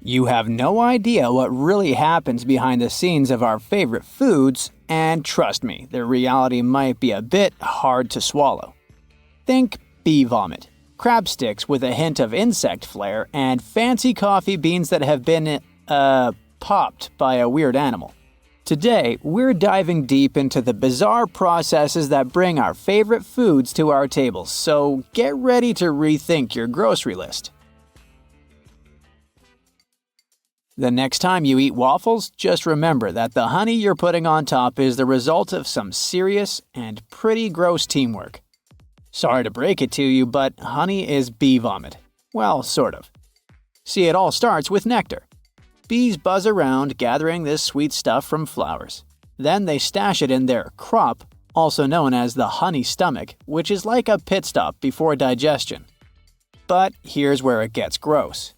You have no idea what really happens behind the scenes of our favorite foods, and trust me, the reality might be a bit hard to swallow. Think bee vomit, crab sticks with a hint of insect flair, and fancy coffee beans that have been, popped by a weird animal. Today, we're diving deep into the bizarre processes that bring our favorite foods to our tables, so get ready to rethink your grocery list. The next time you eat waffles, just remember that the honey you're putting on top is the result of some serious and pretty gross teamwork. Sorry to break it to you, but honey is bee vomit. Well, sort of. See, it all starts with nectar. Bees buzz around gathering this sweet stuff from flowers. Then they stash it in their crop, also known as the honey stomach, which is like a pit stop before digestion. But here's where it gets gross.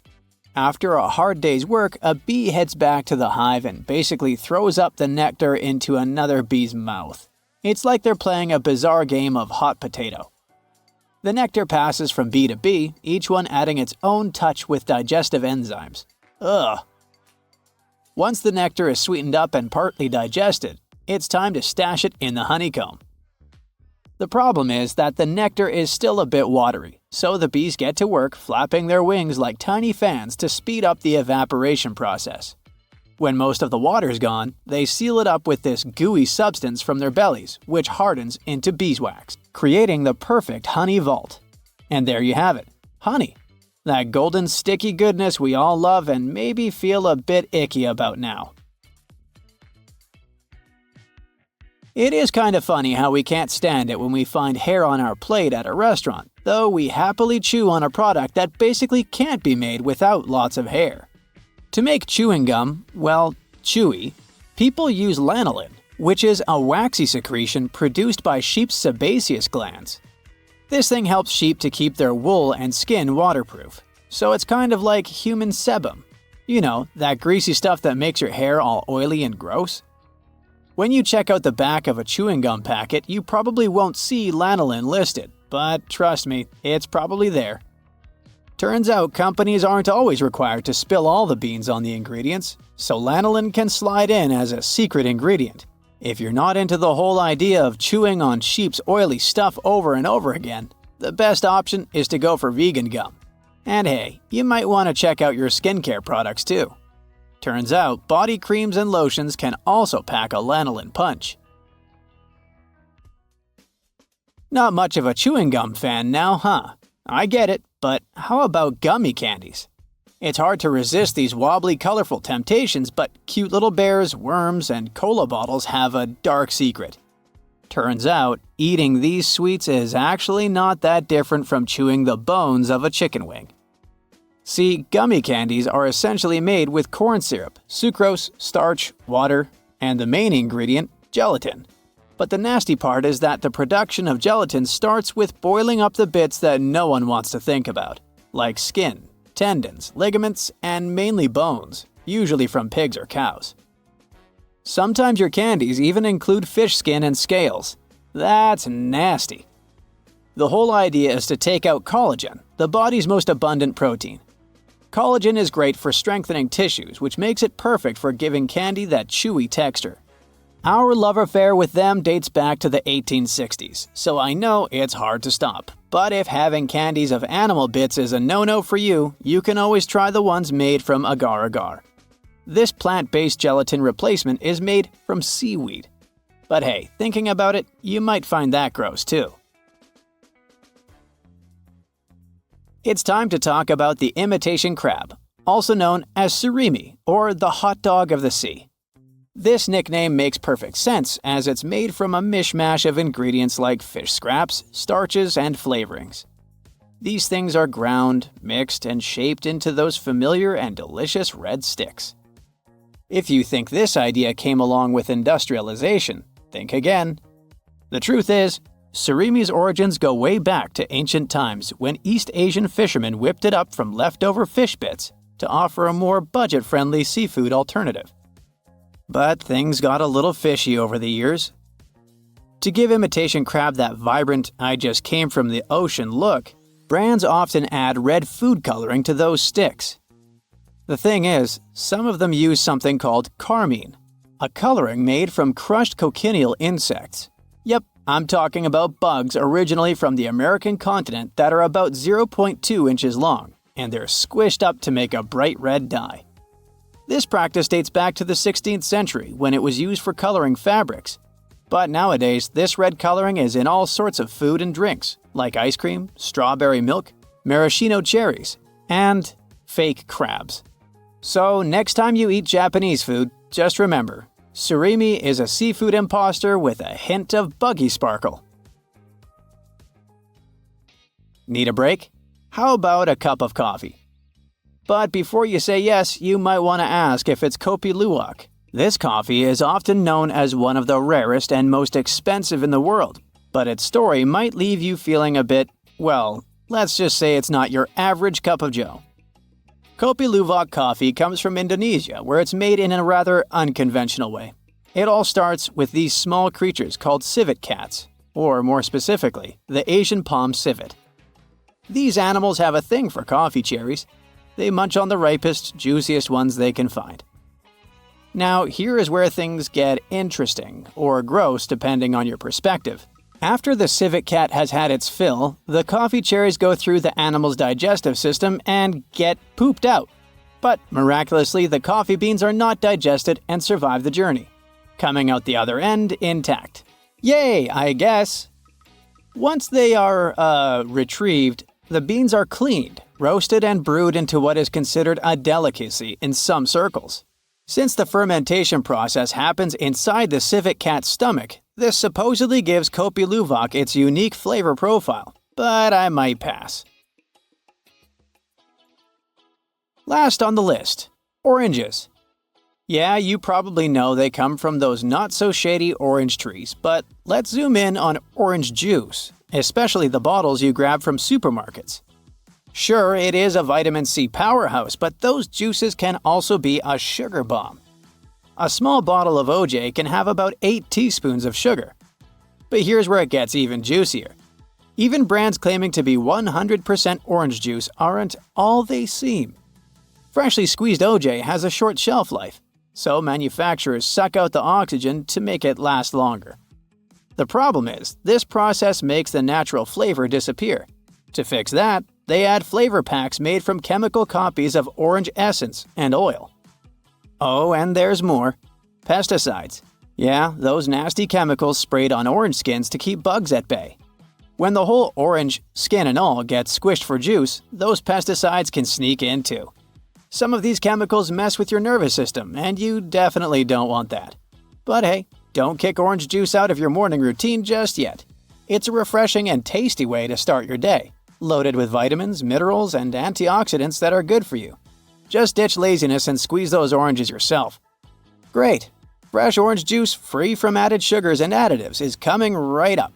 After a hard day's work, a bee heads back to the hive and basically throws up the nectar into another bee's mouth. It's like they're playing a bizarre game of hot potato. The nectar passes from bee to bee, each one adding its own touch with digestive enzymes. Ugh. Once the nectar is sweetened up and partly digested, it's time to stash it in the honeycomb. The problem is that the nectar is still a bit watery, so the bees get to work flapping their wings like tiny fans to speed up the evaporation process. When most of the water's gone, they seal it up with this gooey substance from their bellies, which hardens into beeswax, creating the perfect honey vault. And there you have it, honey. That golden sticky goodness we all love and maybe feel a bit icky about now. It is kind of funny how we can't stand it when we find hair on our plate at a restaurant, though we happily chew on a product that basically can't be made without lots of hair. To make chewing gum, well, chewy, people use lanolin, which is a waxy secretion produced by sheep's sebaceous glands. This thing helps sheep to keep their wool and skin waterproof, so it's kind of like human sebum. You know, that greasy stuff that makes your hair all oily and gross? When you check out the back of a chewing gum packet, you probably won't see lanolin listed, but trust me, it's probably there. Turns out companies aren't always required to spill all the beans on the ingredients, so lanolin can slide in as a secret ingredient. If you're not into the whole idea of chewing on sheep's oily stuff over and over again, the best option is to go for vegan gum. And hey, you might want to check out your skincare products too. Turns out, body creams and lotions can also pack a lanolin punch. Not much of a chewing gum fan now, huh? I get it, but how about gummy candies? It's hard to resist these wobbly, colorful temptations, but cute little bears, worms, and cola bottles have a dark secret. Turns out, eating these sweets is actually not that different from chewing the bones of a chicken wing. See, gummy candies are essentially made with corn syrup, sucrose, starch, water, and the main ingredient, gelatin. But the nasty part is that the production of gelatin starts with boiling up the bits that no one wants to think about, like skin, tendons, ligaments, and mainly bones, usually from pigs or cows. Sometimes your candies even include fish skin and scales. That's nasty. The whole idea is to take out collagen, the body's most abundant protein. Collagen is great for strengthening tissues, which makes it perfect for giving candy that chewy texture. Our love affair with them dates back to the 1860s, so I know it's hard to stop. But if having candies of animal bits is a no-no for you, you can always try the ones made from agar-agar. This plant-based gelatin replacement is made from seaweed. But hey, thinking about it, you might find that gross too. It's time to talk about the imitation crab, also known as surimi, or the hot dog of the sea. This nickname makes perfect sense as it's made from a mishmash of ingredients like fish scraps, starches, and flavorings. These things are ground, mixed, and shaped into those familiar and delicious red sticks. If you think this idea came along with industrialization, think again. The truth is, surimi's origins go way back to ancient times when East Asian fishermen whipped it up from leftover fish bits to offer a more budget-friendly seafood alternative. But things got a little fishy over the years. To give imitation crab that vibrant, I just came from the ocean look, brands often add red food coloring to those sticks. The thing is, some of them use something called carmine, a coloring made from crushed cochineal insects. Yep, I'm talking about bugs originally from the American continent that are about 0.2 inches long, and they're squished up to make a bright red dye. This practice dates back to the 16th century when it was used for coloring fabrics. But nowadays, this red coloring is in all sorts of food and drinks, like ice cream, strawberry milk, maraschino cherries, and fake crabs. So next time you eat Japanese food, just remember, surimi is a seafood imposter with a hint of buggy sparkle. Need a break? How about a cup of coffee? But before you say yes, you might want to ask if it's Kopi Luwak. This coffee is often known as one of the rarest and most expensive in the world, but its story might leave you feeling a bit, well, let's just say it's not your average cup of joe. Kopi Luwak coffee comes from Indonesia, where it's made in a rather unconventional way. It all starts with these small creatures called civet cats, or more specifically, the Asian palm civet. These animals have a thing for coffee cherries. They munch on the ripest, juiciest ones they can find. Now, here is where things get interesting, or gross depending on your perspective. After the civet cat has had its fill, the coffee cherries go through the animal's digestive system and get pooped out. But miraculously, the coffee beans are not digested and survive the journey, coming out the other end intact. Yay, I guess! Once they are, retrieved, the beans are cleaned, roasted, and brewed into what is considered a delicacy in some circles. Since the fermentation process happens inside the civet cat's stomach, this supposedly gives Kopi Luwak its unique flavor profile, but I might pass. Last on the list, oranges. Yeah, you probably know they come from those not-so-shady orange trees, but let's zoom in on orange juice, especially the bottles you grab from supermarkets. Sure, it is a vitamin C powerhouse, but those juices can also be a sugar bomb. A small bottle of OJ can have about 8 teaspoons of sugar. But here's where it gets even juicier. Even brands claiming to be 100% orange juice aren't all they seem. Freshly squeezed OJ has a short shelf life, so manufacturers suck out the oxygen to make it last longer. The problem is, this process makes the natural flavor disappear. To fix that, they add flavor packs made from chemical copies of orange essence and oil. Oh, and there's more. Pesticides. Yeah, those nasty chemicals sprayed on orange skins to keep bugs at bay. When the whole orange, skin and all, gets squished for juice, those pesticides can sneak in too. Some of these chemicals mess with your nervous system, and you definitely don't want that. But hey, don't kick orange juice out of your morning routine just yet. It's a refreshing and tasty way to start your day, loaded with vitamins, minerals, and antioxidants that are good for you. Just ditch laziness and squeeze those oranges yourself. Great! Fresh orange juice free from added sugars and additives is coming right up.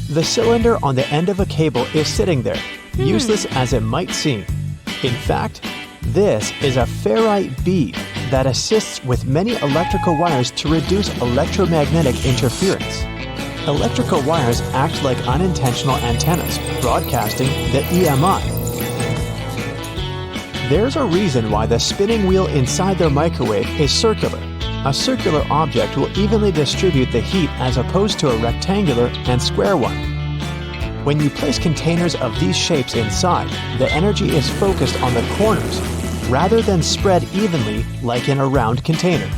The cylinder on the end of a cable is sitting there, useless as it might seem. In fact, this is a ferrite bead that assists with many electrical wires to reduce electromagnetic interference. Electrical wires act like unintentional antennas, broadcasting the EMI. There's a reason why the spinning wheel inside their microwave is circular. A circular object will evenly distribute the heat as opposed to a rectangular and square one. When you place containers of these shapes inside, the energy is focused on the corners rather than spread evenly like in a round container.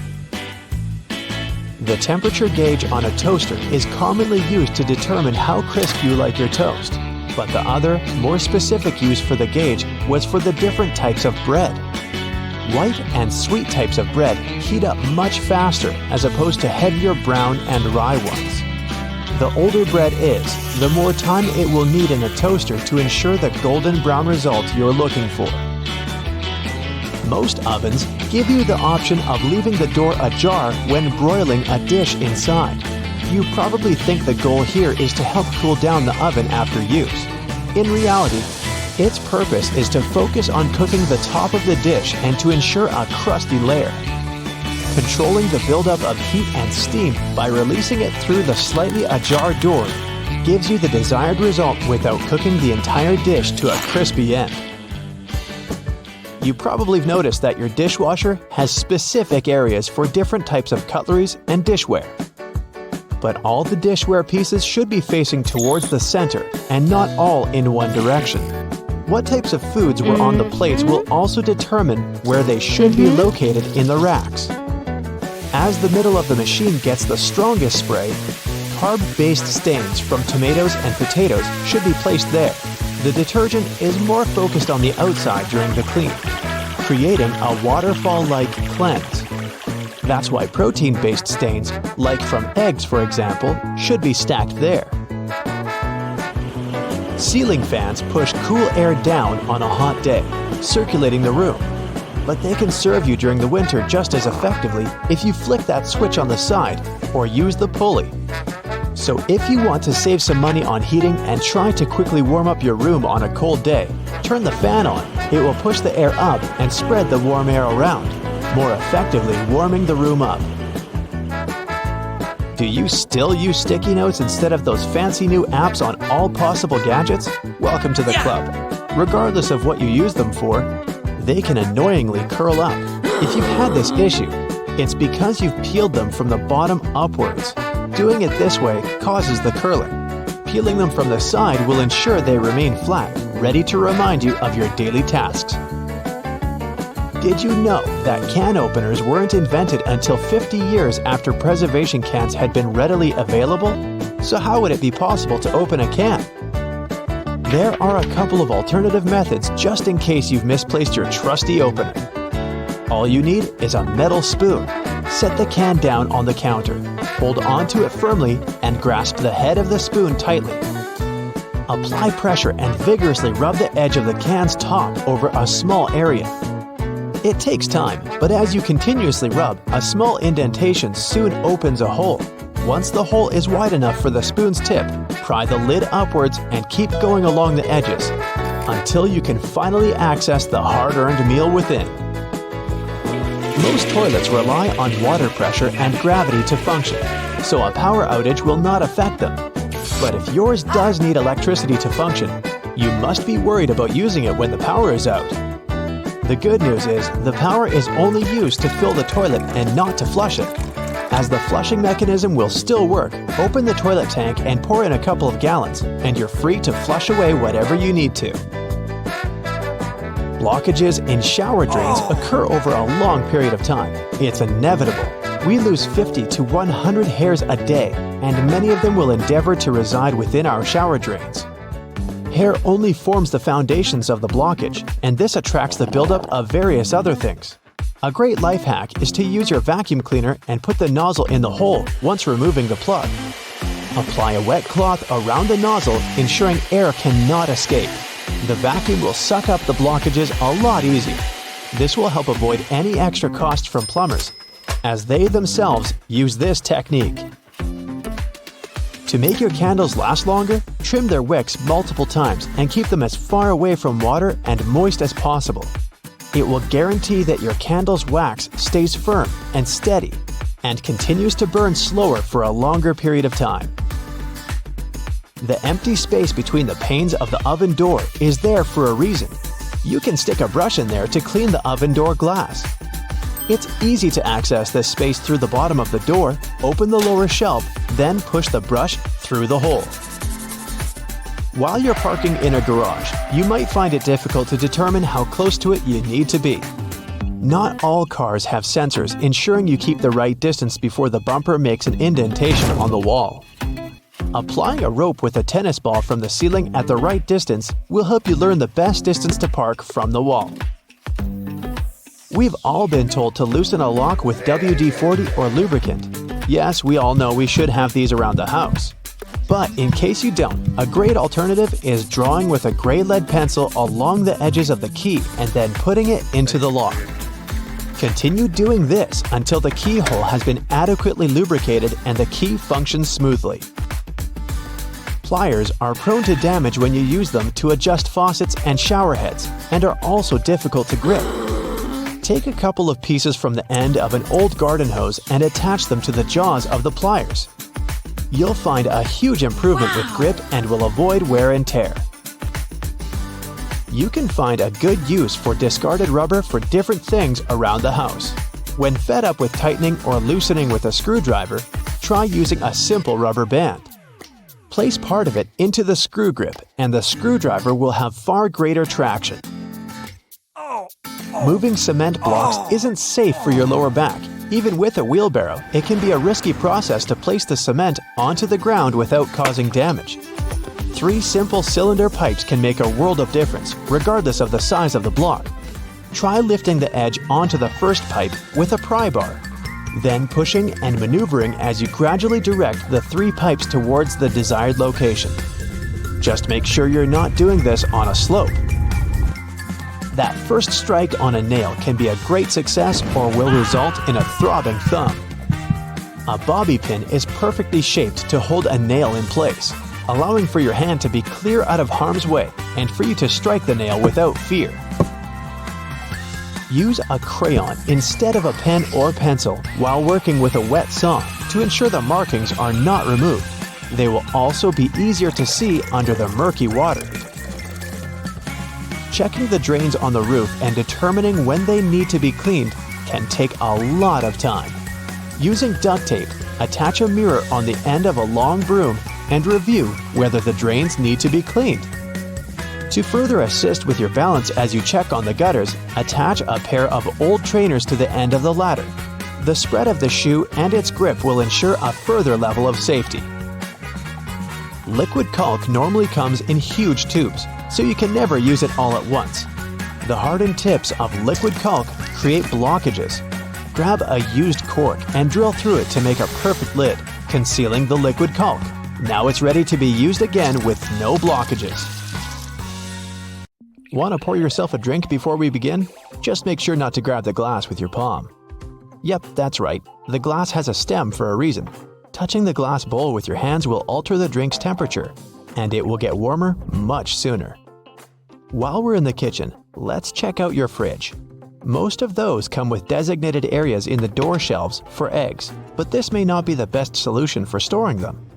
The temperature gauge on a toaster is commonly used to determine how crisp you like your toast, but the other, more specific use for the gauge was for the different types of bread. White and sweet types of bread heat up much faster as opposed to heavier brown and rye ones. The older bread is, the more time it will need in the toaster to ensure the golden brown result you're looking for. Most ovens give you the option of leaving the door ajar when broiling a dish inside. You probably think the goal here is to help cool down the oven after use. In reality, its purpose is to focus on cooking the top of the dish and to ensure a crusty layer. Controlling the buildup of heat and steam by releasing it through the slightly ajar door gives you the desired result without cooking the entire dish to a crispy end. You probably have noticed that your dishwasher has specific areas for different types of cutleries and dishware. But all the dishware pieces should be facing towards the center and not all in one direction. What types of foods were on the plates will also determine where they should be located in the racks. As the middle of the machine gets the strongest spray, carb-based stains from tomatoes and potatoes should be placed there. The detergent is more focused on the outside during the clean, creating a waterfall-like cleanse. That's why protein-based stains, like from eggs for example, should be stacked there. Ceiling fans push cool air down on a hot day, circulating the room. But they can serve you during the winter just as effectively if you flick that switch on the side or use the pulley. So if you want to save some money on heating and try to quickly warm up your room on a cold day, turn the fan on. It will push the air up and spread the warm air around, more effectively warming the room up. Do you still use sticky notes instead of those fancy new apps on all possible gadgets? Welcome to the club. Regardless of what you use them for, they can annoyingly curl up. If you've had this issue, it's because you've peeled them from the bottom upwards. Doing it this way causes the curling. Peeling them from the side will ensure they remain flat, ready to remind you of your daily tasks. Did you know that can openers weren't invented until 50 years after preservation cans had been readily available? So how would it be possible to open a can? There are a couple of alternative methods just in case you've misplaced your trusty opener. All you need is a metal spoon. Set the can down on the counter, hold onto it firmly, and grasp the head of the spoon tightly. Apply pressure and vigorously rub the edge of the can's top over a small area. It takes time, but as you continuously rub, a small indentation soon opens a hole. Once the hole is wide enough for the spoon's tip, pry the lid upwards and keep going along the edges until you can finally access the hard-earned meal within. Most toilets rely on water pressure and gravity to function, so a power outage will not affect them. But if yours does need electricity to function, you must be worried about using it when the power is out. The good news is the power is only used to fill the toilet and not to flush it. As the flushing mechanism will still work, open the toilet tank and pour in a couple of gallons, and you're free to flush away whatever you need to. Blockages in shower drains occur over a long period of time. It's inevitable. We lose 50 to 100 hairs a day, and many of them will endeavor to reside within our shower drains. Hair only forms the foundations of the blockage, and this attracts the buildup of various other things. A great life hack is to use your vacuum cleaner and put the nozzle in the hole once removing the plug. Apply a wet cloth around the nozzle, ensuring air cannot escape. The vacuum will suck up the blockages a lot easier. This will help avoid any extra costs from plumbers, as they themselves use this technique. To make your candles last longer, trim their wicks multiple times and keep them as far away from water and moist as possible. It will guarantee that your candle's wax stays firm and steady and continues to burn slower for a longer period of time. The empty space between the panes of the oven door is there for a reason. You can stick a brush in there to clean the oven door glass. It's easy to access this space through the bottom of the door, open the lower shelf, then push the brush through the hole. While you're parking in a garage, you might find it difficult to determine how close to it you need to be. Not all cars have sensors ensuring you keep the right distance before the bumper makes an indentation on the wall. Applying a rope with a tennis ball from the ceiling at the right distance will help you learn the best distance to park from the wall. We've all been told to loosen a lock with WD-40 or lubricant. Yes, we all know we should have these around the house. But in case you don't, a great alternative is drawing with a gray lead pencil along the edges of the key and then putting it into the lock. Continue doing this until the keyhole has been adequately lubricated and the key functions smoothly. Pliers are prone to damage when you use them to adjust faucets and shower heads and are also difficult to grip. Take a couple of pieces from the end of an old garden hose and attach them to the jaws of the pliers. You'll find a huge improvement with grip and will avoid wear and tear. You can find a good use for discarded rubber for different things around the house. When fed up with tightening or loosening with a screwdriver, try using a simple rubber band. Place part of it into the screw grip and the screwdriver will have far greater traction. Moving cement blocks isn't safe for your lower back. Even with a wheelbarrow, it can be a risky process to place the cement onto the ground without causing damage. 3 simple cylinder pipes can make a world of difference, regardless of the size of the block. Try lifting the edge onto the first pipe with a pry bar, then pushing and maneuvering as you gradually direct the 3 pipes towards the desired location. Just make sure you're not doing this on a slope. That first strike on a nail can be a great success or will result in a throbbing thumb. A bobby pin is perfectly shaped to hold a nail in place, allowing for your hand to be clear out of harm's way and for you to strike the nail without fear. Use a crayon instead of a pen or pencil while working with a wet saw to ensure the markings are not removed. They will also be easier to see under the murky water. Checking the drains on the roof and determining when they need to be cleaned can take a lot of time. Using duct tape, attach a mirror on the end of a long broom and review whether the drains need to be cleaned. To further assist with your balance as you check on the gutters, attach a pair of old trainers to the end of the ladder. The spread of the shoe and its grip will ensure a further level of safety. Liquid caulk normally comes in huge tubes, so you can never use it all at once. The hardened tips of liquid caulk create blockages. Grab a used cork and drill through it to make a perfect lid, concealing the liquid caulk. Now it's ready to be used again with no blockages. Want to pour yourself a drink before we begin? Just make sure not to grab the glass with your palm. Yep, that's right. The glass has a stem for a reason. Touching the glass bowl with your hands will alter the drink's temperature, and it will get warmer much sooner. While we're in the kitchen, let's check out your fridge. Most of those come with designated areas in the door shelves for eggs, but this may not be the best solution for storing them.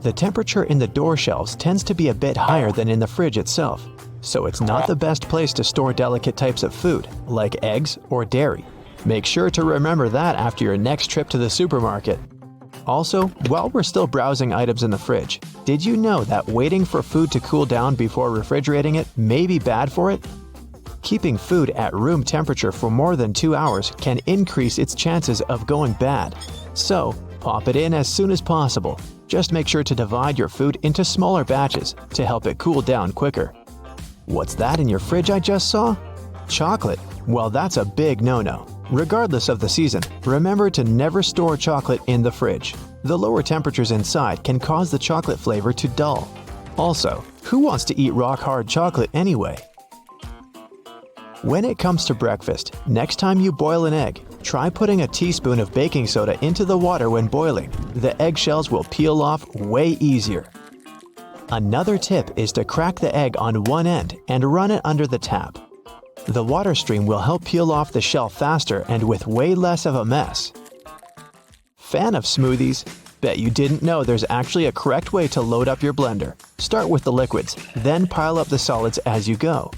The temperature in the door shelves tends to be a bit higher than in the fridge itself, so it's not the best place to store delicate types of food, like eggs or dairy. Make sure to remember that after your next trip to the supermarket. Also, while we're still browsing items in the fridge, did you know that waiting for food to cool down before refrigerating it may be bad for it? Keeping food at room temperature for more than 2 hours can increase its chances of going bad. So, pop it in as soon as possible. Just make sure to divide your food into smaller batches to help it cool down quicker. What's that in your fridge I just saw? Chocolate. Well, that's a big no-no. Regardless of the season, remember to never store chocolate in the fridge. The lower temperatures inside can cause the chocolate flavor to dull. Also, who wants to eat rock-hard chocolate anyway? When it comes to breakfast, next time you boil an egg, try putting a teaspoon of baking soda into the water when boiling. The eggshells will peel off way easier. Another tip is to crack the egg on one end and run it under the tap. The water stream will help peel off the shell faster and with way less of a mess. Fan of smoothies? Bet you didn't know there's actually a correct way to load up your blender. Start with the liquids, then pile up the solids as you go.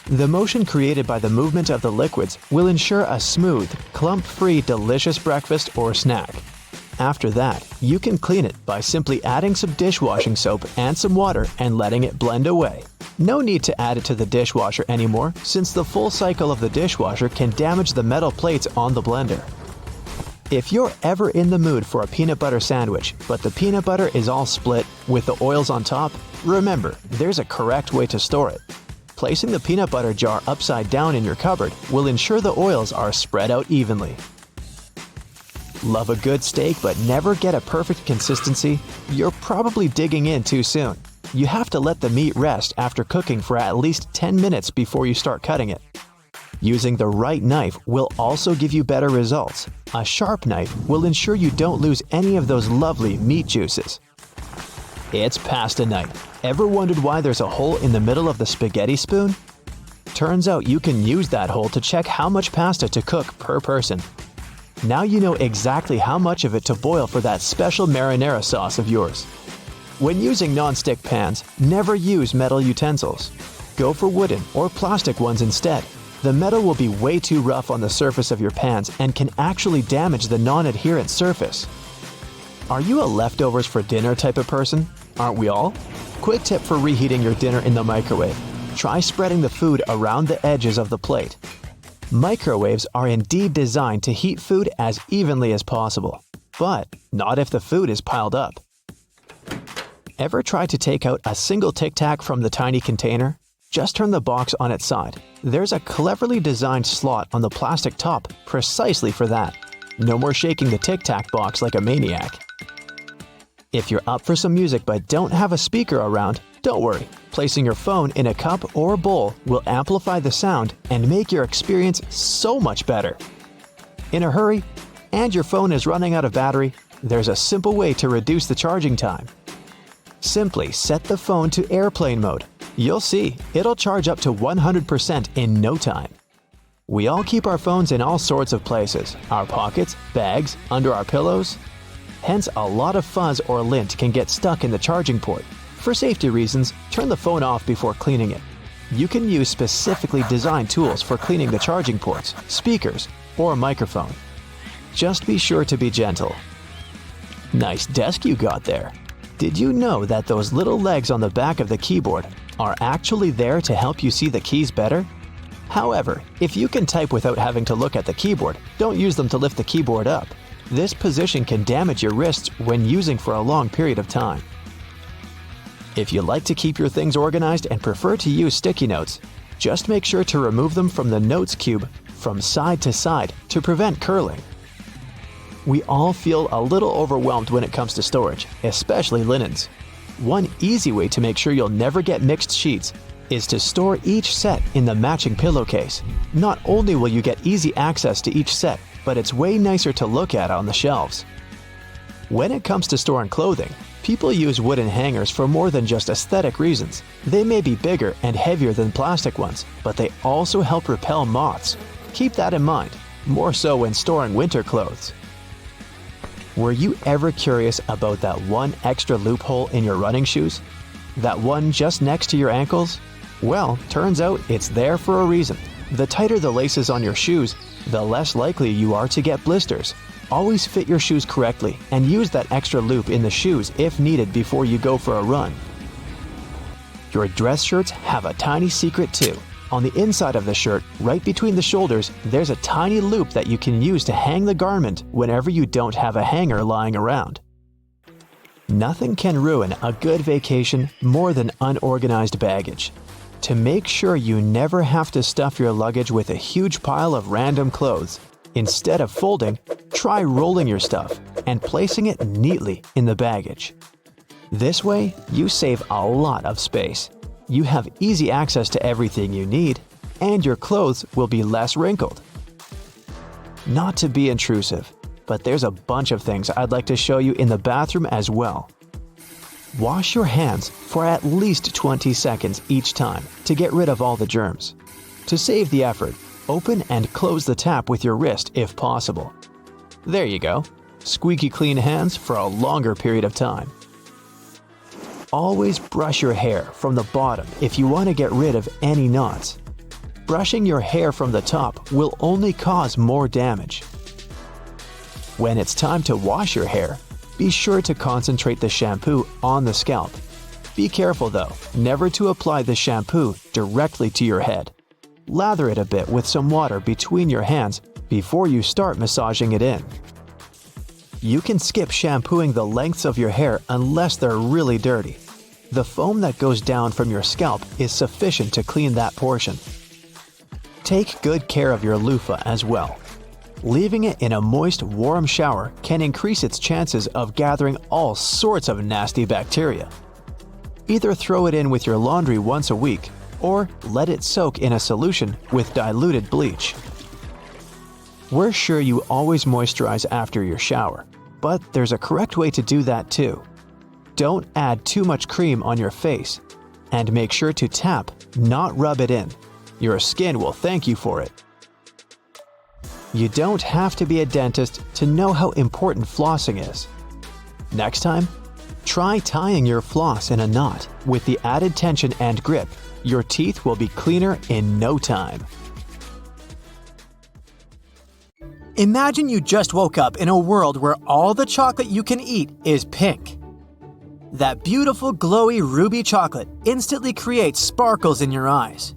The motion created by the movement of the liquids will ensure a smooth, clump-free, delicious breakfast or snack. After that, you can clean it by simply adding some dishwashing soap and some water and letting it blend away. No need to add it to the dishwasher anymore, since the full cycle of the dishwasher can damage the metal plates on the blender. If you're ever in the mood for a peanut butter sandwich, but the peanut butter is all split with the oils on top, remember, there's a correct way to store it. Placing the peanut butter jar upside down in your cupboard will ensure the oils are spread out evenly. Love a good steak but never get a perfect consistency? You're probably digging in too soon. You have to let the meat rest after cooking for at least 10 minutes before you start cutting it. Using the right knife will also give you better results. A sharp knife will ensure you don't lose any of those lovely meat juices. It's pasta night. Ever wondered why there's a hole in the middle of the spaghetti spoon? Turns out you can use that hole to check how much pasta to cook per person. Now you know exactly how much of it to boil for that special marinara sauce of yours. When using non-stick pans, never use metal utensils. go for wooden or plastic ones instead. The metal will be way too rough on the surface of your pans and can actually damage the non-adherent surface. Are you a leftovers for dinner type of person? Aren't we all? Quick tip for reheating your dinner in the microwave. Try spreading the food around the edges of the plate. Microwaves are indeed designed to heat food as evenly as possible, but not if the food is piled up. Ever try to take out a single Tic Tac from the tiny container? Just turn the box on its side. There's a cleverly designed slot on the plastic top precisely for that. No more shaking the Tic Tac box like a maniac. If you're up for some music but don't have a speaker around, don't worry. Placing your phone in a cup or bowl will amplify the sound and make your experience so much better. In a hurry, and your phone is running out of battery, there's a simple way to reduce the charging time. Simply set the phone to airplane mode. You'll see, it'll charge up to 100% in no time. We all keep our phones in all sorts of places, our pockets, bags, under our pillows. Hence, a lot of fuzz or lint can get stuck in the charging port. For safety reasons, turn the phone off before cleaning it. You can use specifically designed tools for cleaning the charging ports, speakers, or microphone. Just be sure to be gentle. Nice desk you got there. Did you know that those little legs on the back of the keyboard are actually there to help you see the keys better? However, if you can type without having to look at the keyboard, don't use them to lift the keyboard up. This position can damage your wrists when using for a long period of time. If you like to keep your things organized and prefer to use sticky notes, just make sure to remove them from the notes cube from side to side to prevent curling. We all feel a little overwhelmed when it comes to storage, especially linens. One easy way to make sure you'll never get mixed sheets is to store each set in the matching pillowcase. Not only will you get easy access to each set, but it's way nicer to look at on the shelves. When it comes to storing clothing, people use wooden hangers for more than just aesthetic reasons. They may be bigger and heavier than plastic ones, but they also help repel moths. Keep that in mind, more so when storing winter clothes. Were you ever curious about that one extra loophole in your running shoes? That one just next to your ankles? Well, turns out it's there for a reason. The tighter the laces on your shoes, the less likely you are to get blisters. Always fit your shoes correctly and use that extra loop in the shoes if needed before you go for a run. Your dress shirts have a tiny secret too. On the inside of the shirt, right between the shoulders, there's a tiny loop that you can use to hang the garment whenever you don't have a hanger lying around. Nothing can ruin a good vacation more than unorganized baggage. To make sure you never have to stuff your luggage with a huge pile of random clothes, instead of folding, try rolling your stuff and placing it neatly in the baggage. This way, you save a lot of space. You have easy access to everything you need, and your clothes will be less wrinkled. Not to be intrusive, but there's a bunch of things I'd like to show you in the bathroom as well. Wash your hands for at least 20 seconds each time to get rid of all the germs. To save the effort, open and close the tap with your wrist if possible. There you go. Squeaky clean hands for a longer period of time. Always brush your hair from the bottom if you want to get rid of any knots. Brushing your hair from the top will only cause more damage. When it's time to wash your hair, be sure to concentrate the shampoo on the scalp. Be careful though, never to apply the shampoo directly to your head. Lather it a bit with some water between your hands before you start massaging it in. You can skip shampooing the lengths of your hair unless they're really dirty. The foam that goes down from your scalp is sufficient to clean that portion. Take good care of your loofah as well. Leaving it in a moist, warm shower can increase its chances of gathering all sorts of nasty bacteria. Either throw it in with your laundry once a week, or let it soak in a solution with diluted bleach. We're sure you always moisturize after your shower, but there's a correct way to do that too. Don't add too much cream on your face, and make sure to tap, not rub it in. Your skin will thank you for it. You don't have to be a dentist to know how important flossing is. Next time, try tying your floss in a knot with the added tension and grip Your teeth will be cleaner in no time. Imagine you just woke up in a world where all the chocolate you can eat is pink. That beautiful, glowy ruby chocolate instantly creates sparkles in your eyes.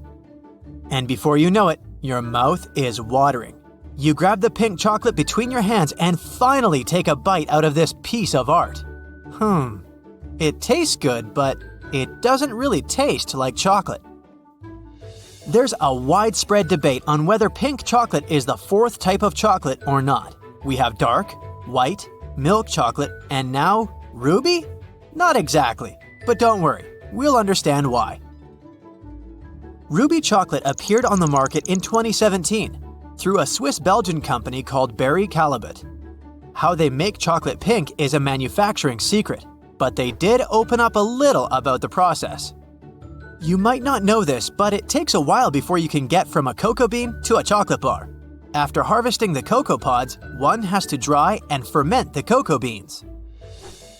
And before you know it, your mouth is watering. You grab the pink chocolate between your hands and finally take a bite out of this piece of art. It tastes good, but it doesn't really taste like chocolate. There's a widespread debate on whether pink chocolate is the fourth type of chocolate or not. We have dark, white, milk chocolate, and now ruby? Not exactly, but don't worry, we'll understand why. Ruby chocolate appeared on the market in 2017 through a Swiss-Belgian company called Berry Callebaut. How they make chocolate pink is a manufacturing secret, but they did open up a little about the process. You might not know this, but it takes a while before you can get from a cocoa bean to a chocolate bar. After harvesting the cocoa pods, one has to dry and ferment the cocoa beans.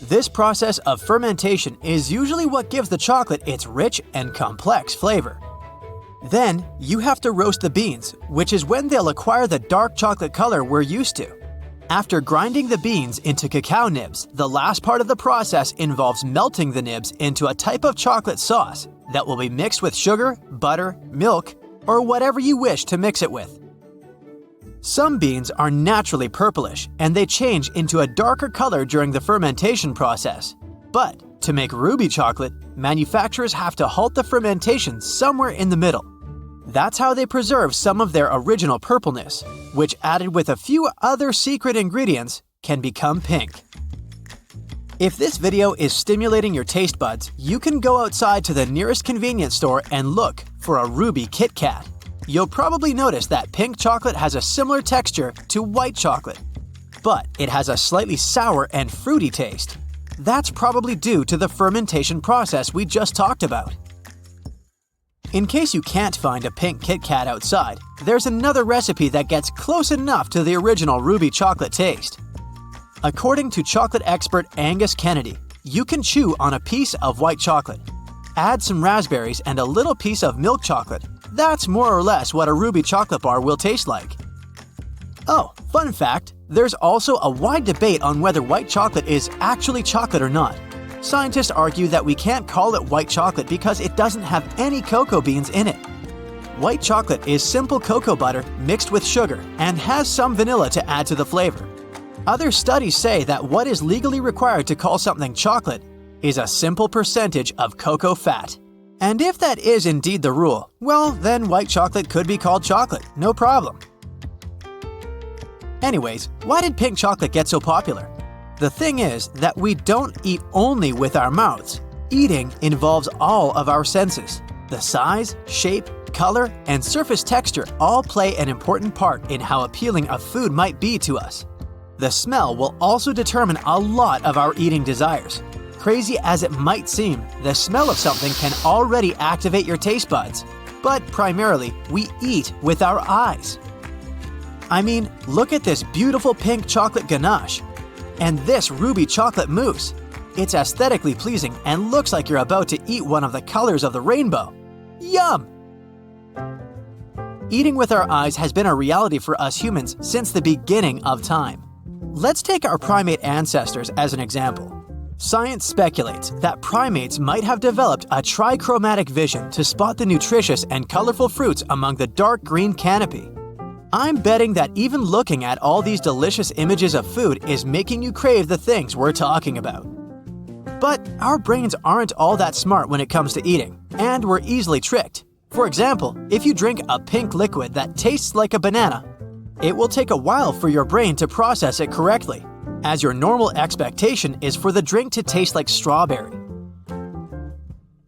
This process of fermentation is usually what gives the chocolate its rich and complex flavor. Then, you have to roast the beans, which is when they'll acquire the dark chocolate color we're used to. After grinding the beans into cacao nibs, the last part of the process involves melting the nibs into a type of chocolate sauce that will be mixed with sugar, butter, milk, or whatever you wish to mix it with. Some beans are naturally purplish, and they change into a darker color during the fermentation process. But to make ruby chocolate, manufacturers have to halt the fermentation somewhere in the middle. That's how they preserve some of their original purpleness, which added with a few other secret ingredients can become pink. If this video is stimulating your taste buds, you can go outside to the nearest convenience store and look for a ruby Kit Kat. You'll probably notice that pink chocolate has a similar texture to white chocolate, but it has a slightly sour and fruity taste. That's probably due to the fermentation process we just talked about. In case you can't find a pink Kit Kat outside, there's another recipe that gets close enough to the original ruby chocolate taste. According to chocolate expert Angus Kennedy, you can chew on a piece of white chocolate. Add some raspberries and a little piece of milk chocolate. That's more or less what a ruby chocolate bar will taste like. Oh, fun fact, there's also a wide debate on whether white chocolate is actually chocolate or not. Scientists argue that we can't call it white chocolate because it doesn't have any cocoa beans in it. White chocolate is simple cocoa butter mixed with sugar and has some vanilla to add to the flavor. Other studies say that what is legally required to call something chocolate is a simple percentage of cocoa fat. And if that is indeed the rule, well, then white chocolate could be called chocolate, no problem. Anyways, why did pink chocolate get so popular? The thing is that we don't eat only with our mouths. Eating involves all of our senses. The size, shape, color, and surface texture all play an important part in how appealing a food might be to us. The smell will also determine a lot of our eating desires. Crazy as it might seem, the smell of something can already activate your taste buds. But primarily, we eat with our eyes. I mean, look at this beautiful pink chocolate ganache. And this ruby chocolate mousse. It's aesthetically pleasing and looks like you're about to eat one of the colors of the rainbow. Yum! Eating with our eyes has been a reality for us humans since the beginning of time. Let's take our primate ancestors as an example. Science speculates that primates might have developed a trichromatic vision to spot the nutritious and colorful fruits among the dark green canopy. I'm betting that even looking at all these delicious images of food is making you crave the things we're talking about. But our brains aren't all that smart when it comes to eating, and we're easily tricked. For example, if you drink a pink liquid that tastes like a banana, it will take a while for your brain to process it correctly, as your normal expectation is for the drink to taste like strawberry.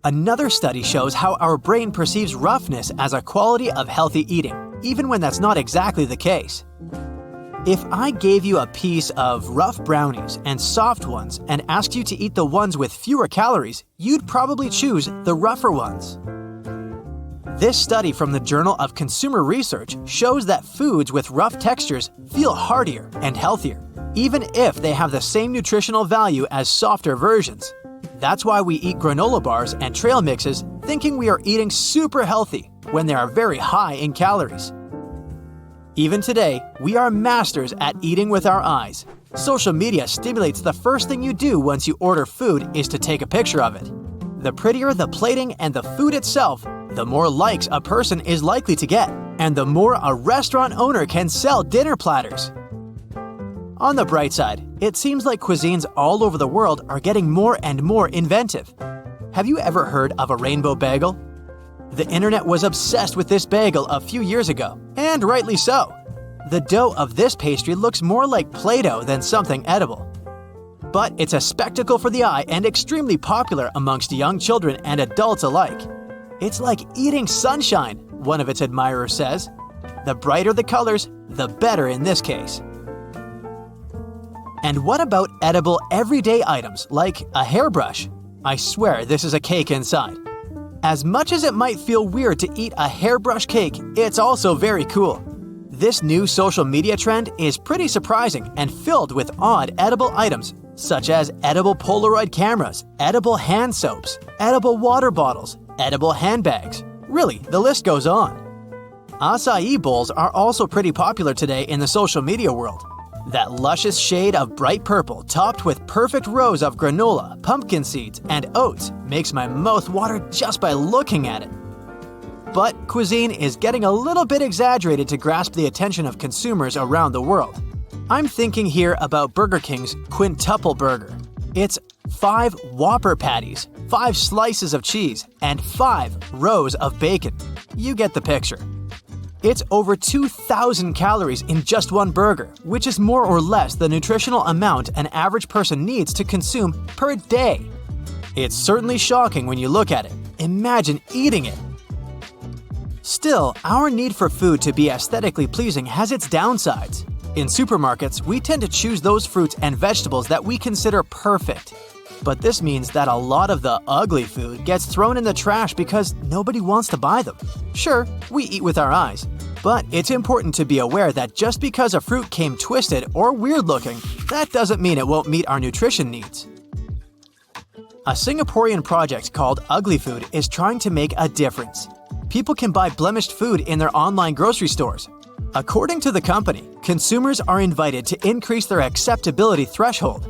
Another study shows how our brain perceives roughness as a quality of healthy eating, even when that's not exactly the case. If I gave you a piece of rough brownies and soft ones and asked you to eat the ones with fewer calories, you'd probably choose the rougher ones. This study from the Journal of Consumer Research shows that foods with rough textures feel heartier and healthier, even if they have the same nutritional value as softer versions. That's why we eat granola bars and trail mixes thinking we are eating super healthy when they are very high in calories. Even today, we are masters at eating with our eyes. Social media stimulates the first thing you do once you order food is to take a picture of it. The prettier the plating and the food itself, the more likes a person is likely to get, and the more a restaurant owner can sell dinner platters. On the bright side, it seems like cuisines all over the world are getting more and more inventive. Have you ever heard of a rainbow bagel? The internet was obsessed with this bagel a few years ago, and rightly so. The dough of this pastry looks more like Play-Doh than something edible. But it's a spectacle for the eye and extremely popular amongst young children and adults alike. It's like eating sunshine, one of its admirers says. The brighter the colors, the better in this case. And what about edible everyday items like a hairbrush? I swear this is a cake inside. As much as it might feel weird to eat a hairbrush cake, it's also very cool. This new social media trend is pretty surprising and filled with odd edible items such as edible Polaroid cameras, edible hand soaps, edible water bottles, edible handbags. Really, the list goes on. Acai bowls are also pretty popular today in the social media world. That luscious shade of bright purple topped with perfect rows of granola, pumpkin seeds, and oats makes my mouth water just by looking at it. But cuisine is getting a little bit exaggerated to grasp the attention of consumers around the world. I'm thinking here about Burger King's Quintuple Burger. It's 5 Whopper patties, 5 slices of cheese, and 5 rows of bacon. You get the picture. It's over 2,000 calories in just one burger, which is more or less the nutritional amount an average person needs to consume per day. It's certainly shocking when you look at it. Imagine eating it. Still, our need for food to be aesthetically pleasing has its downsides. In supermarkets, we tend to choose those fruits and vegetables that we consider perfect. But this means that a lot of the ugly food gets thrown in the trash because nobody wants to buy them. Sure, we eat with our eyes, but it's important to be aware that just because a fruit came twisted or weird looking, that doesn't mean it won't meet our nutrition needs. A Singaporean project called Ugly Food is trying to make a difference. People can buy blemished food in their online grocery stores. According to the company, consumers are invited to increase their acceptability threshold.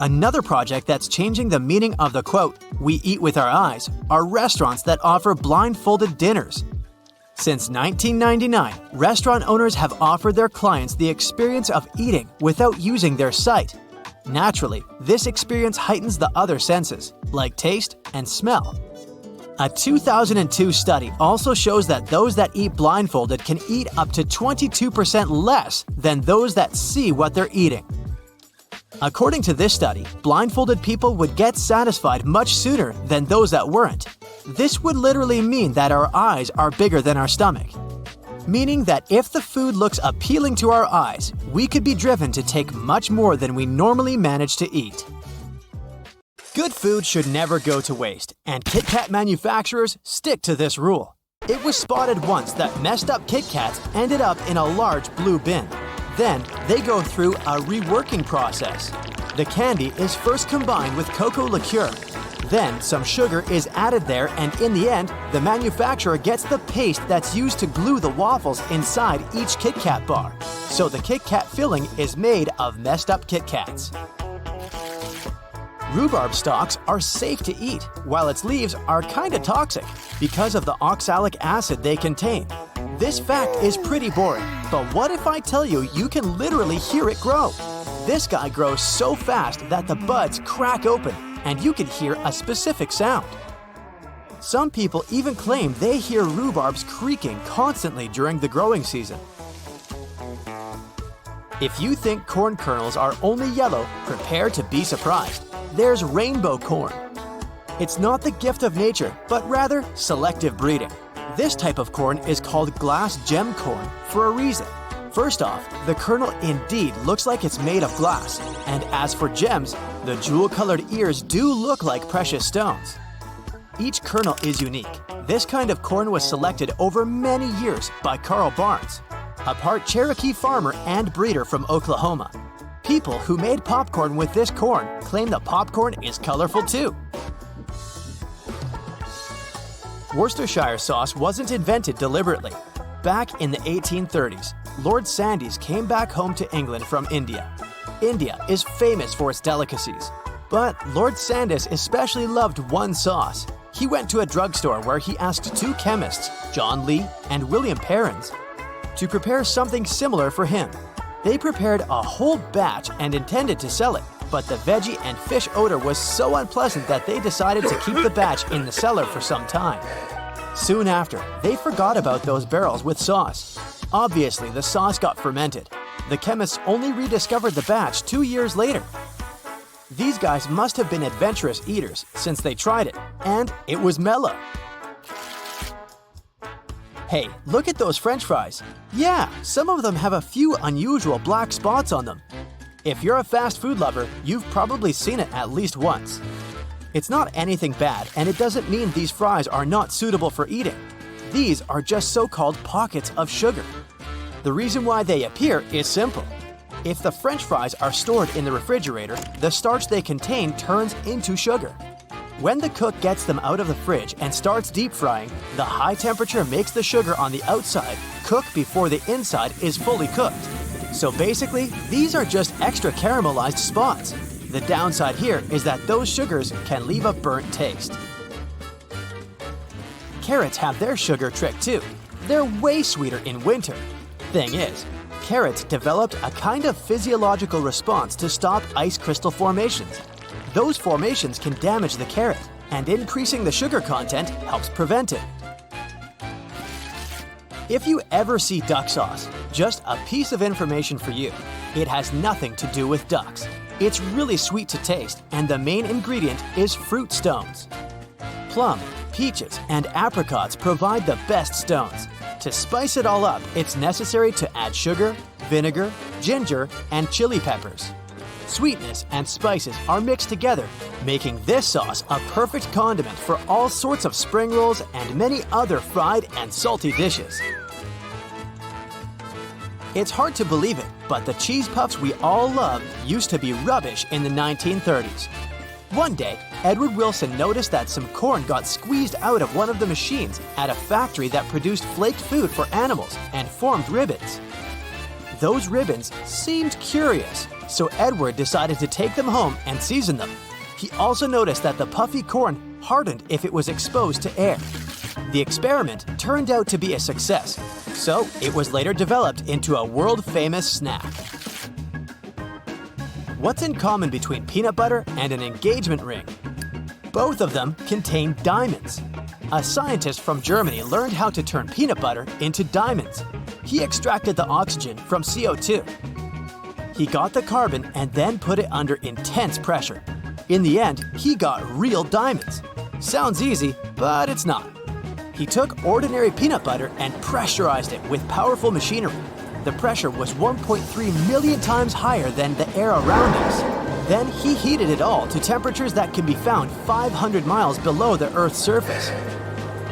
Another project that's changing the meaning of the quote, "we eat with our eyes," are restaurants that offer blindfolded dinners. Since 1999, restaurant owners have offered their clients the experience of eating without using their sight. Naturally, this experience heightens the other senses, like taste and smell. A 2002 study also shows that those that eat blindfolded can eat up to 22% less than those that see what they're eating. According to this study, blindfolded people would get satisfied much sooner than those that weren't. This would literally mean that our eyes are bigger than our stomach. Meaning that if the food looks appealing to our eyes, we could be driven to take much more than we normally manage to eat. Good food should never go to waste, and Kit Kat manufacturers stick to this rule. It was spotted once that messed up Kit Kats ended up in a large blue bin. Then, they go through a reworking process. The candy is first combined with cocoa liqueur. Then, some sugar is added there, and in the end, the manufacturer gets the paste that's used to glue the waffles inside each Kit Kat bar. So the Kit Kat filling is made of messed up Kit Kats. Rhubarb stalks are safe to eat, while its leaves are kinda toxic because of the oxalic acid they contain. This fact is pretty boring, but what if I tell you you can literally hear it grow? This guy grows so fast that the buds crack open, and you can hear a specific sound. Some people even claim they hear rhubarbs creaking constantly during the growing season. If you think corn kernels are only yellow, prepare to be surprised. There's rainbow corn. It's not the gift of nature, but rather selective breeding. This type of corn is called glass gem corn for a reason. First off, the kernel indeed looks like it's made of glass, and as for gems, the jewel-colored ears do look like precious stones. Each kernel is unique. This kind of corn was selected over many years by Carl Barnes, a part Cherokee farmer and breeder from Oklahoma. People who made popcorn with this corn claim the popcorn is colorful too. Worcestershire sauce wasn't invented deliberately. Back in the 1830s, Lord Sandys came back home to England from India. India is famous for its delicacies, but Lord Sandys especially loved one sauce. He went to a drugstore where he asked two chemists, John Lee and William Perrins, to prepare something similar for him. They prepared a whole batch and intended to sell it, but the veggie and fish odor was so unpleasant that they decided to keep the batch in the cellar for some time. Soon after, they forgot about those barrels with sauce. Obviously, the sauce got fermented. The chemists only rediscovered the batch 2 years later. These guys must have been adventurous eaters since they tried it, and it was mellow. Hey, look at those French fries. Yeah, some of them have a few unusual black spots on them. If you're a fast food lover, you've probably seen it at least once. It's not anything bad, and it doesn't mean these fries are not suitable for eating. These are just so-called pockets of sugar. The reason why they appear is simple. If the French fries are stored in the refrigerator, the starch they contain turns into sugar. When the cook gets them out of the fridge and starts deep frying, the high temperature makes the sugar on the outside cook before the inside is fully cooked. So basically, these are just extra caramelized spots. The downside here is that those sugars can leave a burnt taste. Carrots have their sugar trick too. They're way sweeter in winter. Thing is, carrots developed a kind of physiological response to stop ice crystal formations. Those formations can damage the carrot, and increasing the sugar content helps prevent it. If you ever see duck sauce, just a piece of information for you. It has nothing to do with ducks. It's really sweet to taste, and the main ingredient is fruit stones. Plum, peaches, and apricots provide the best stones. To spice it all up, it's necessary to add sugar, vinegar, ginger, and chili peppers. Sweetness and spices are mixed together, making this sauce a perfect condiment for all sorts of spring rolls and many other fried and salty dishes. It's hard to believe it, but the cheese puffs we all love used to be rubbish in the 1930s. One day, Edward Wilson noticed that some corn got squeezed out of one of the machines at a factory that produced flaked food for animals and formed ribbons. Those ribbons seemed curious, so Edward decided to take them home and season them. He also noticed that the puffy corn hardened if it was exposed to air. The experiment turned out to be a success, so it was later developed into a world-famous snack. What's in common between peanut butter and an engagement ring? Both of them contain diamonds. A scientist from Germany learned how to turn peanut butter into diamonds. He extracted the oxygen from CO2. He got the carbon and then put it under intense pressure. In the end, he got real diamonds. Sounds easy, but it's not. He took ordinary peanut butter and pressurized it with powerful machinery. The pressure was 1.3 million times higher than the air around us. Then he heated it all to temperatures that can be found 500 miles below the Earth's surface.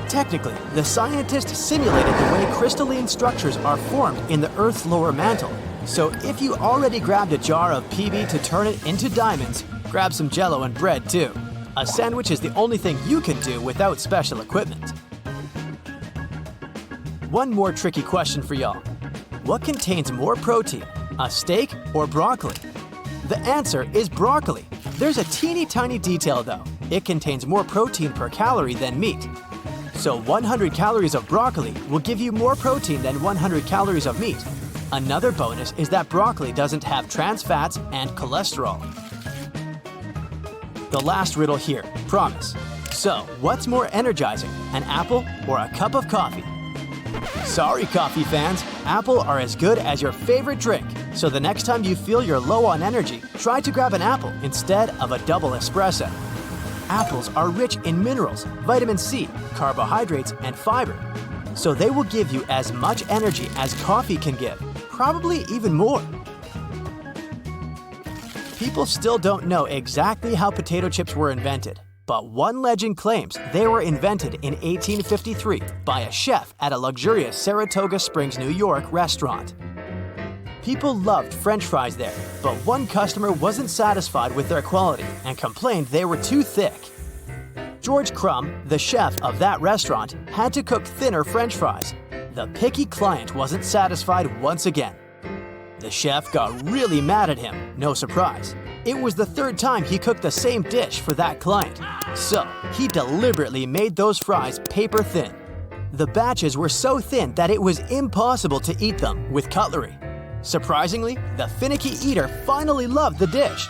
Technically, the scientist simulated the way crystalline structures are formed in the Earth's lower mantle. So if you already grabbed a jar of PB to turn it into diamonds, grab some Jell-O and bread too. A sandwich is the only thing you can do without special equipment. One more tricky question for y'all. What contains more protein, a steak or broccoli? The answer is broccoli. There's a teeny tiny detail though. It contains more protein per calorie than meat. So 100 calories of broccoli will give you more protein than 100 calories of meat. Another bonus is that broccoli doesn't have trans fats and cholesterol. The last riddle here, promise. So, what's more energizing, an apple or a cup of coffee? Sorry, coffee fans, apple are as good as your favorite drink. So the next time you feel you're low on energy, try to grab an apple instead of a double espresso. Apples are rich in minerals, vitamin C, carbohydrates, and fiber. So they will give you as much energy as coffee can give, probably even more. People still don't know exactly how potato chips were invented, but one legend claims they were invented in 1853 by a chef at a luxurious Saratoga Springs, New York restaurant. People loved French fries there, but one customer wasn't satisfied with their quality and complained they were too thick. George Crumb, the chef of that restaurant, had to cook thinner French fries. The picky client wasn't satisfied once again. The chef got really mad at him, no surprise. It was the third time he cooked the same dish for that client. So, he deliberately made those fries paper thin. The batches were so thin that it was impossible to eat them with cutlery. Surprisingly, the finicky eater finally loved the dish.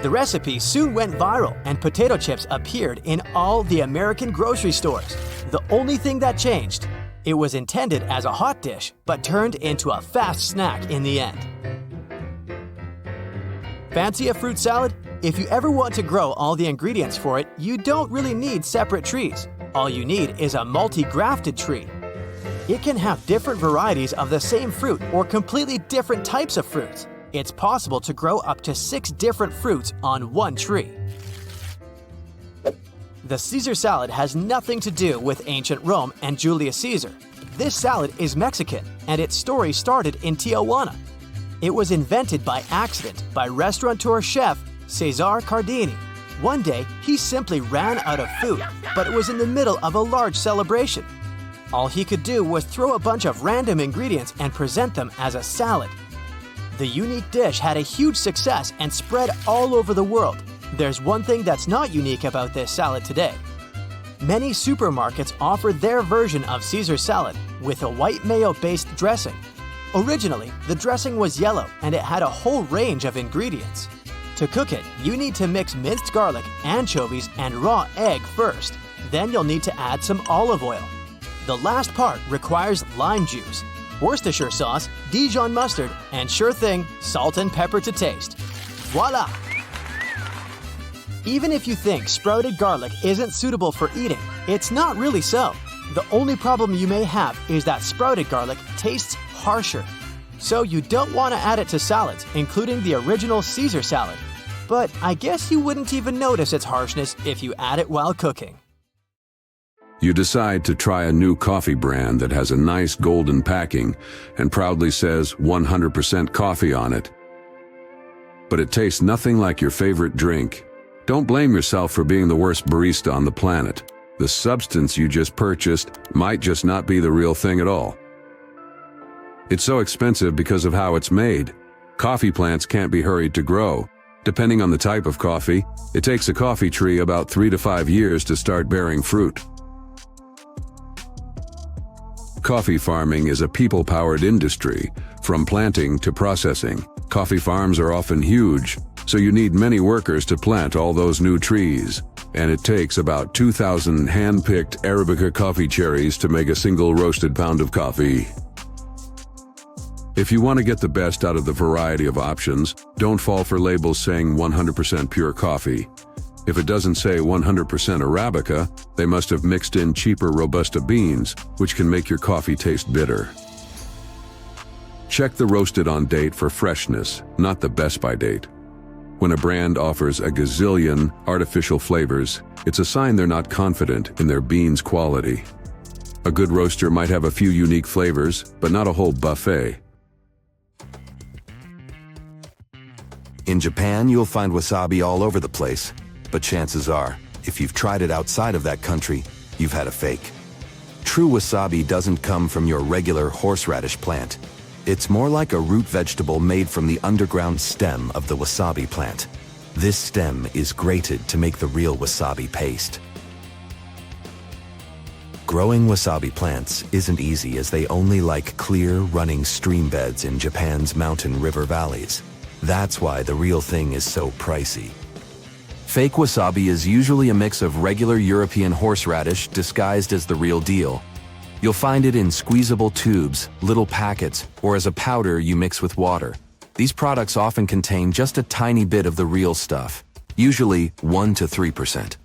The recipe soon went viral and potato chips appeared in all the American grocery stores. The only thing that changed, it was intended as a hot dish but turned into a fast snack in the end. Fancy a fruit salad? If you ever want to grow all the ingredients for it, you don't really need separate trees. All you need is a multi-grafted tree. It can have different varieties of the same fruit or completely different types of fruits. It's possible to grow up to 6 different fruits on one tree. The Caesar salad has nothing to do with ancient Rome and Julius Caesar. This salad is Mexican, and its story started in Tijuana. It was invented by accident by restaurateur-chef Cesar Cardini. One day, he simply ran out of food, but it was in the middle of a large celebration. All he could do was throw a bunch of random ingredients and present them as a salad. The unique dish had a huge success and spread all over the world. There's one thing that's not unique about this salad today. Many supermarkets offer their version of Caesar salad with a white mayo-based dressing. Originally, the dressing was yellow and it had a whole range of ingredients. To cook it, you need to mix minced garlic, anchovies, and raw egg first. Then you'll need to add some olive oil. The last part requires lime juice, Worcestershire sauce, Dijon mustard, and sure thing, salt and pepper to taste. Voila! Even if you think sprouted garlic isn't suitable for eating, it's not really so. The only problem you may have is that sprouted garlic tastes harsher. So you don't want to add it to salads, including the original Caesar salad. But I guess you wouldn't even notice its harshness if you add it while cooking. You decide to try a new coffee brand that has a nice golden packing and proudly says 100% coffee on it. But it tastes nothing like your favorite drink. Don't blame yourself for being the worst barista on the planet. The substance you just purchased might just not be the real thing at all. It's so expensive because of how it's made. Coffee plants can't be hurried to grow. Depending on the type of coffee, it takes a coffee tree about 3 to 5 years to start bearing fruit. Coffee farming is a people-powered industry, from planting to processing. Coffee farms are often huge, so you need many workers to plant all those new trees. And it takes about 2,000 hand-picked Arabica coffee cherries to make a single roasted pound of coffee. If you want to get the best out of the variety of options, don't fall for labels saying 100% pure coffee. If it doesn't say 100% Arabica, they must have mixed in cheaper Robusta beans, which can make your coffee taste bitter. Check the roasted on date for freshness, not the best by date. When a brand offers a gazillion artificial flavors, it's a sign they're not confident in their beans' quality. A good roaster might have a few unique flavors, but not a whole buffet. In Japan, you'll find wasabi all over the place, but chances are, if you've tried it outside of that country, you've had a fake. True wasabi doesn't come from your regular horseradish plant. It's more like a root vegetable made from the underground stem of the wasabi plant. This stem is grated to make the real wasabi paste. Growing wasabi plants isn't easy as they only like clear, running stream beds in Japan's mountain river valleys. That's why the real thing is so pricey. Fake wasabi is usually a mix of regular European horseradish disguised as the real deal. You'll find it in squeezable tubes, little packets, or as a powder you mix with water. These products often contain just a tiny bit of the real stuff, usually 1 to 3%.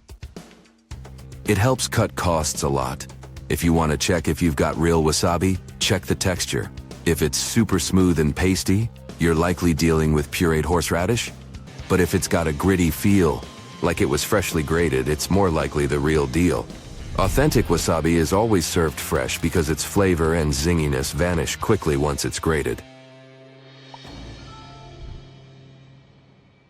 It helps cut costs a lot. If you want to check if you've got real wasabi, check the texture. If it's super smooth and pasty, you're likely dealing with pureed horseradish. But if it's got a gritty feel, like it was freshly grated, it's more likely the real deal. Authentic wasabi is always served fresh because its flavor and zinginess vanish quickly once it's grated.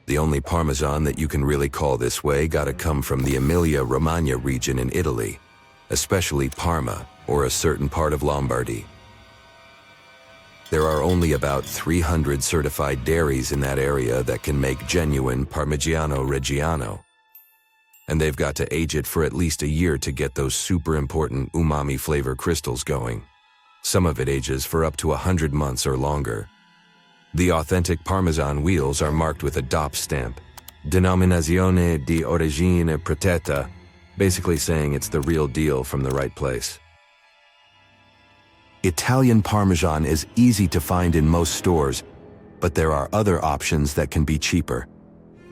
The only Parmesan that you can really call this way gotta come from the Emilia-Romagna region in Italy, especially Parma or a certain part of Lombardy. There are only about 300 certified dairies in that area that can make genuine Parmigiano Reggiano. And they've got to age it for at least a year to get those super important umami flavor crystals going. Some of it ages for up to 100 months or longer. The authentic Parmesan wheels are marked with a DOP stamp, Denominazione di Origine Protetta, basically saying it's the real deal from the right place. Italian Parmesan is easy to find in most stores, but there are other options that can be cheaper.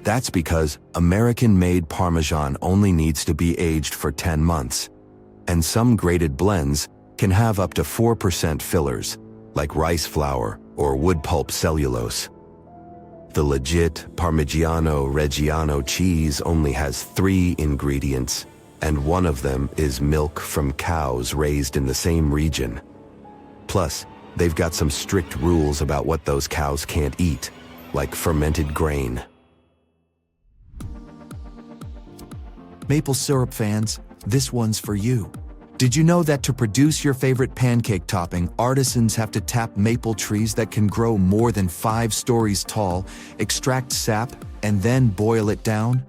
That's because American-made Parmesan only needs to be aged for 10 months, and some graded blends can have up to 4% fillers, like rice flour or wood pulp cellulose. The legit Parmigiano Reggiano cheese only has 3 ingredients, and one of them is milk from cows raised in the same region. Plus, they've got some strict rules about what those cows can't eat, like fermented grain. Maple syrup fans, this one's for you. Did you know that to produce your favorite pancake topping, artisans have to tap maple trees that can grow more than 5 stories tall, extract sap, and then boil it down?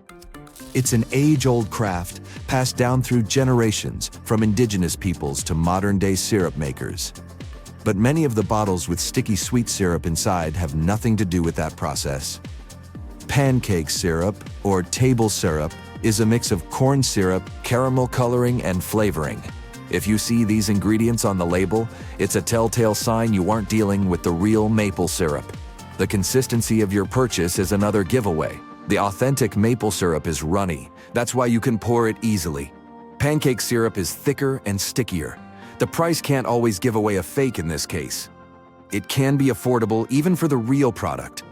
It's an age-old craft, passed down through generations, from indigenous peoples to modern-day syrup makers. But many of the bottles with sticky sweet syrup inside have nothing to do with that process. Pancake syrup, or table syrup, is a mix of corn syrup, caramel coloring, and flavoring. If you see these ingredients on the label, it's a telltale sign you aren't dealing with the real maple syrup. The consistency of your purchase is another giveaway. The authentic maple syrup is runny. That's why you can pour it easily. Pancake syrup is thicker and stickier. The price can't always give away a fake in this case. It can be affordable even for the real product.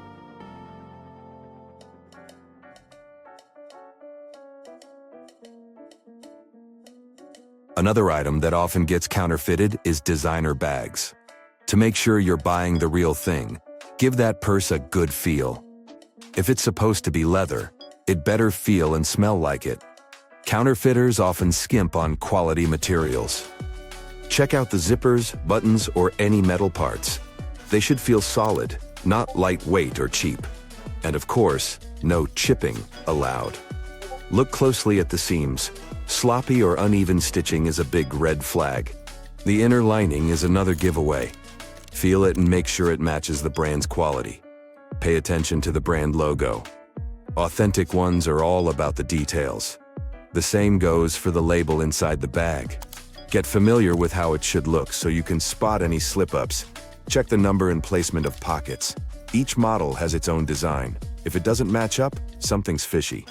Another item that often gets counterfeited is designer bags. To make sure you're buying the real thing, give that purse a good feel. If it's supposed to be leather, it better feel and smell like it. Counterfeiters often skimp on quality materials. Check out the zippers, buttons, or any metal parts. They should feel solid, not lightweight or cheap. And of course, no chipping allowed. Look closely at the seams. Sloppy or uneven stitching is a big red flag. The inner lining is another giveaway. Feel it and make sure it matches the brand's quality. Pay attention to the brand logo. Authentic ones are all about the details. The same goes for the label inside the bag. Get familiar with how it should look so you can spot any slip-ups. Check the number and placement of pockets. Each model has its own design. If it doesn't match up, something's fishy.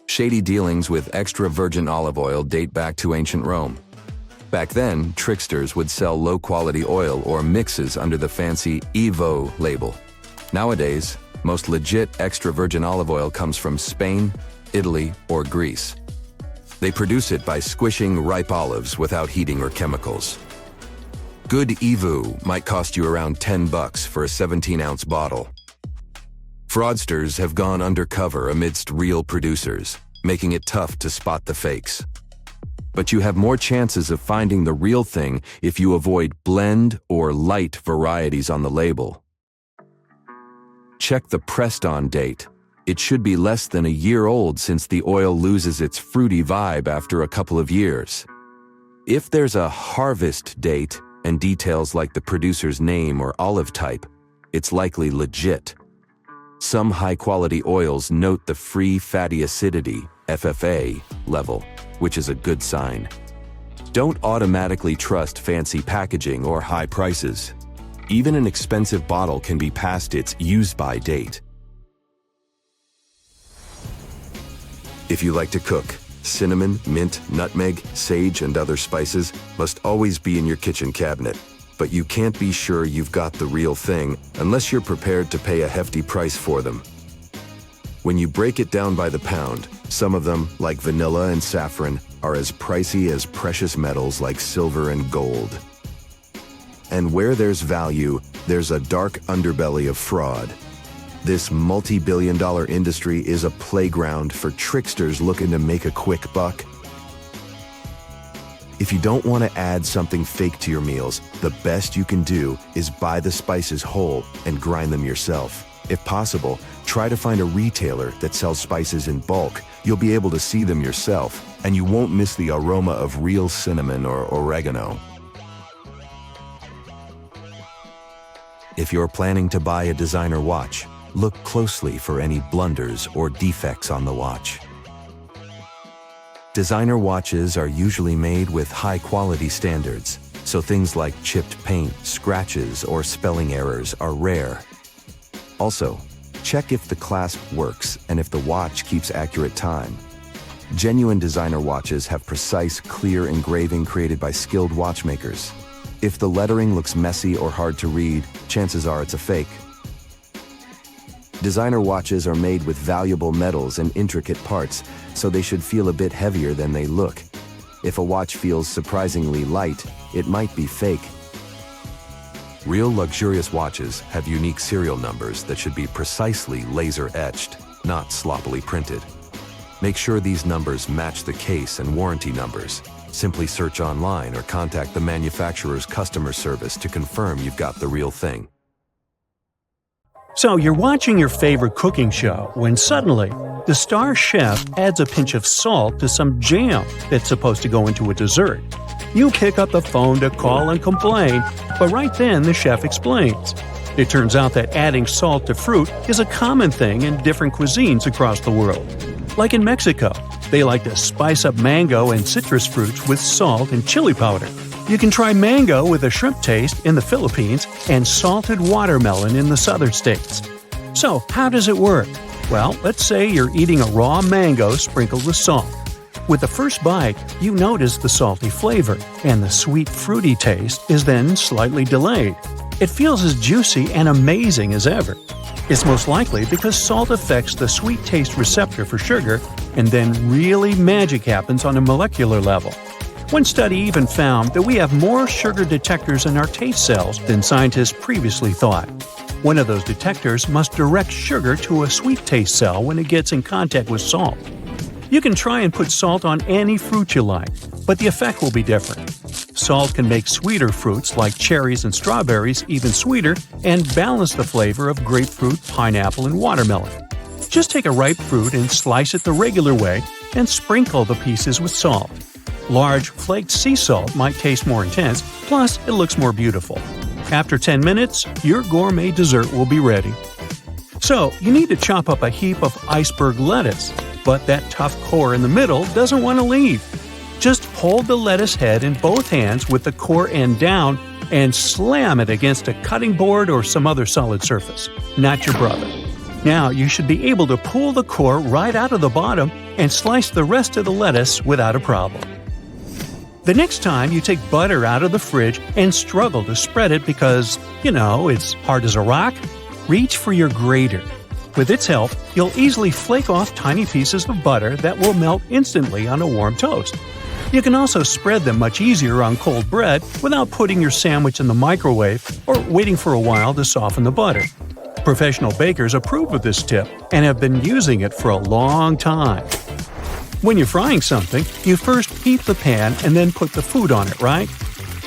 Shady dealings with extra virgin olive oil date back to ancient Rome. Back then, tricksters would sell low-quality oil or mixes under the fancy Evo label. Nowadays, most legit extra virgin olive oil comes from Spain, Italy, or Greece. They produce it by squishing ripe olives without heating or chemicals. Good Evo might cost you around $10 for a 17-ounce bottle. Fraudsters have gone undercover amidst real producers, making it tough to spot the fakes. But you have more chances of finding the real thing if you avoid blend or light varieties on the label. Check the pressed-on date. It should be less than a year old since the oil loses its fruity vibe after a couple of years. If there's a harvest date and details like the producer's name or olive type, it's likely legit. Some high-quality oils note the free fatty acidity, FFA, level, which is a good sign. Don't automatically trust fancy packaging or high prices. Even an expensive bottle can be past its use-by date. If you like to cook, cinnamon, mint, nutmeg, sage, and other spices must always be in your kitchen cabinet. But you can't be sure you've got the real thing unless you're prepared to pay a hefty price for them. When you break it down by the pound, some of them, like vanilla and saffron, are as pricey as precious metals like silver and gold. And where there's value, there's a dark underbelly of fraud. This multi-billion-dollar industry is a playground for tricksters looking to make a quick buck. If you don't want to add something fake to your meals, the best you can do is buy the spices whole and grind them yourself. If possible, try to find a retailer that sells spices in bulk. You'll be able to see them yourself, and you won't miss the aroma of real cinnamon or oregano. If you're planning to buy a designer watch, look closely for any blunders or defects on the watch. Designer watches are usually made with high-quality standards, so things like chipped paint, scratches, or spelling errors are rare. Also, check if the clasp works and if the watch keeps accurate time. Genuine designer watches have precise, clear engraving created by skilled watchmakers. If the lettering looks messy or hard to read, chances are it's a fake. Designer watches are made with valuable metals and intricate parts, so they should feel a bit heavier than they look. If a watch feels surprisingly light, it might be fake. Real luxurious watches have unique serial numbers that should be precisely laser-etched, not sloppily printed. Make sure these numbers match the case and warranty numbers. Simply search online or contact the manufacturer's customer service to confirm you've got the real thing. So you're watching your favorite cooking show when suddenly the star chef adds a pinch of salt to some jam that's supposed to go into a dessert. You pick up the phone to call and complain, but right then the chef explains. It turns out that adding salt to fruit is a common thing in different cuisines across the world. Like in Mexico, they like to spice up mango and citrus fruits with salt and chili powder. You can try mango with a shrimp taste in the Philippines and salted watermelon in the southern states. So, how does it work? Well, let's say you're eating a raw mango sprinkled with salt. With the first bite, you notice the salty flavor, and the sweet fruity taste is then slightly delayed. It feels as juicy and amazing as ever. It's most likely because salt affects the sweet taste receptor for sugar, and then really magic happens on a molecular level. One study even found that we have more sugar detectors in our taste cells than scientists previously thought. One of those detectors must direct sugar to a sweet taste cell when it gets in contact with salt. You can try and put salt on any fruit you like, but the effect will be different. Salt can make sweeter fruits like cherries and strawberries even sweeter and balance the flavor of grapefruit, pineapple, and watermelon. Just take a ripe fruit and slice it the regular way and sprinkle the pieces with salt. Large, flaked sea salt might taste more intense, plus it looks more beautiful. After 10 minutes, your gourmet dessert will be ready. So, you need to chop up a heap of iceberg lettuce, but that tough core in the middle doesn't want to leave. Just hold the lettuce head in both hands with the core end down and slam it against a cutting board or some other solid surface, not your brother. Now, you should be able to pull the core right out of the bottom and slice the rest of the lettuce without a problem. The next time you take butter out of the fridge and struggle to spread it because, it's hard as a rock, reach for your grater. With its help, you'll easily flake off tiny pieces of butter that will melt instantly on a warm toast. You can also spread them much easier on cold bread without putting your sandwich in the microwave or waiting for a while to soften the butter. Professional bakers approve of this tip and have been using it for a long time. When you're frying something, you first heat the pan and then put the food on it, right?